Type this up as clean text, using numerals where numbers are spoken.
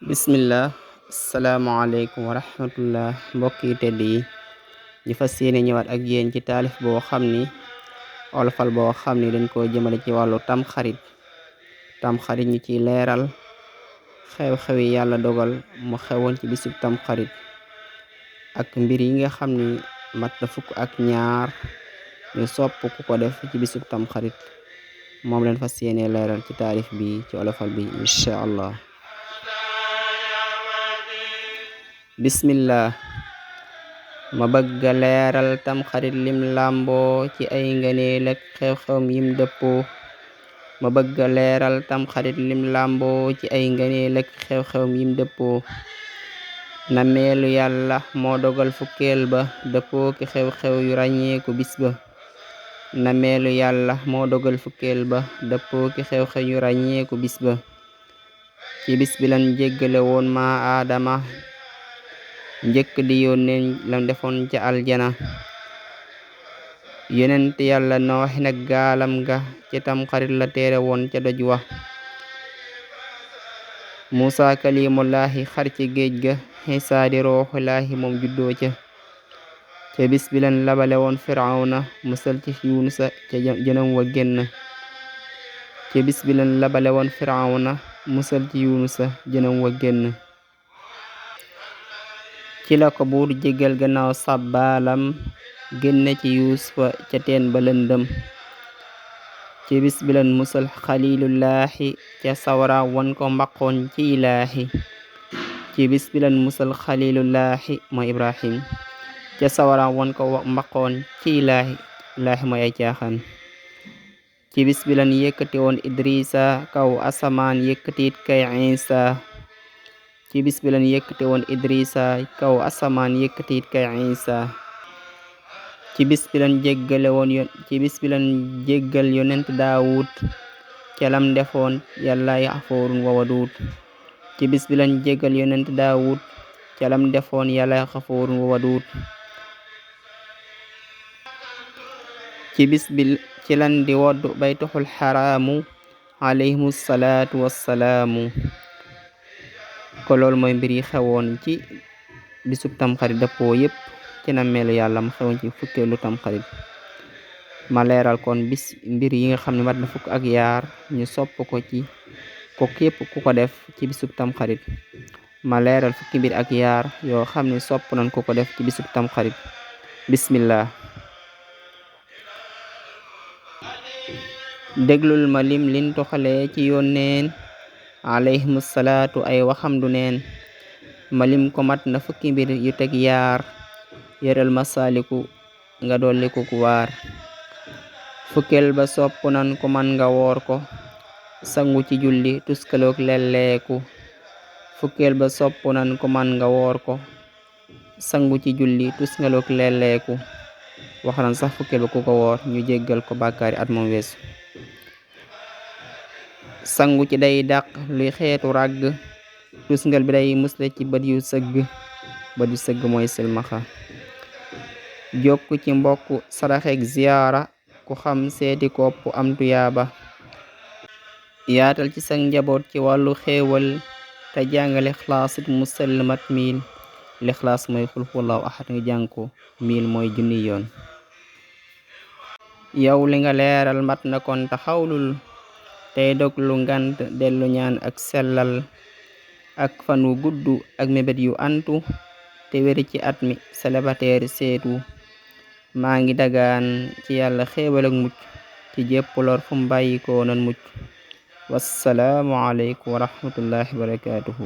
bismillah asalaamaaleykum wa rahmatullah mbokk yi tedd yi ñu fas yéene ñëwaat ak yéen ci taalif boo xam ni olofal boo xam ni dañ koo jëmale ci wàllu tamxarit ñu ciy leeral xew-xewi yàlla dogal mu xewoon ci bisub tamxarit ak mbir yi nga xam ni mat na fukk ak ñaar ñu sopp ku ko def ci bisub tamxarit moom leen fas yéene leeral ci taalif bi ci olofal bi incha allah. bismillah ma bëgga leeral tamxarit lim làmboo ci ay ngëneel ak xew-xewm yim dëppoo ma bëgga leeral tamxarit lim làmboo ci ay ngëneel ak xew-xewm yim dëppoo na meelu yàlla moo dogal fukkeel ba dëppoo ki xew-xew yu ràññeeku bis ba na meelu yàlla moo dogal fukkeel ba dëppoo ki xew-xew yu ràññeeku bis ba ci bis bi lan jéggale woon ma aadama njëkk di yónneen lam defoon ca aljana yonent yàlla nooxi nag gaalam ga ci tamxarit la teere woon ca doj wa muusa kalimullaahi xar ci géej ga xiisaa di rooxulaahi moom juddoo ca bis bi lan labale woon firawna musal ci yunusa ca jënam wa génn ca bis bi lan labale woon firawna musal ci yunusa jënam wa génn ci la ko buur jégal gannaaw sàbbaalam génne ci yuusufa ca teen ba lëndëm ci bis bi lan musal xalilullaahi ca sawara won ko mbaqoon ci ilaahi ci bis bi lan musal xalilullaahi mooy ibrahim ca sawara won ko mbaqoon ci ilaahi mooy ay caaxaan ci bis bi lan yëkkati woon idrisa kaw asamaan yëkkatiit kay isa ci bis bi lan yëkkati woon idrisa kaw asamaan yëkkatiit kay isa ci bis bi lan jéggal yonent daawud ca lam defoon yàllaay xafoorun wawaduut ci bis bi lan jéggal yonent daawud ca lam defoon yàllaay xafoorun wawaduut ci bis bi ci lan di woddu baytuxul xaraamu alayhimu salaatu wassalaamu ko loolu mooy mbir yi xewoon ci bisub tamxarit dëppoo yépp ci na meelu yàlla mu xewoon ci fukkeelu tamxarit ma leeral kon mbir yi nga xam ne mat na fukk ak yaar ñu sopp ko ci ko képp ku ko def ci bisub tamxarit ma leeral fukki mbir ak yaar yoo xam ne sopp nañ ku ko def ci bisub tamxarit bismillah déglul ma lim lin toxalee ci yónneen alayhimu salaatu ay waxam du neen malim ko mat na fukki mbir yu teg yaar yëral masaliku nga dolliku ku waar fukkeel ba sopp nan ko man nga woor ko sangu ci julli tuskaloog lelleeku fukkeel ba sopp nan ko man nga woor ko sangu ci julli tuskaloog lelleeku wax nan sax fukkeel ba ku ko woor ñu jéggal ko bàkkaari at moom weesu sangu ci day dàq luy xeetu ràgg tusngal bi day musle ci bët yu sëgg mooy silmaxa jokk ci mbokk saraxeeg ziyaara ku xam seeti kopp am tuyaaba yaatal ci sa njaboot ci wàllu xéewal te jàng lixlaasit musalmat miil lixlaas mooy xul huwallaahu ahad nga jàng ko miil mooy junni yoon yow li nga leeral mat na kon taxawlul tey dog lu ngant dellu ñaan ak sellal ak fan wu gudd ak mébét yu antu te wéri ci at mi célibataire seetu maa ngi dagaan ci yàlla xéewal ak mucc ci jépp lor fu mu bàyyi ko nan mucc wassalaamu aleykum wa rahmatullahi wa barakatuhu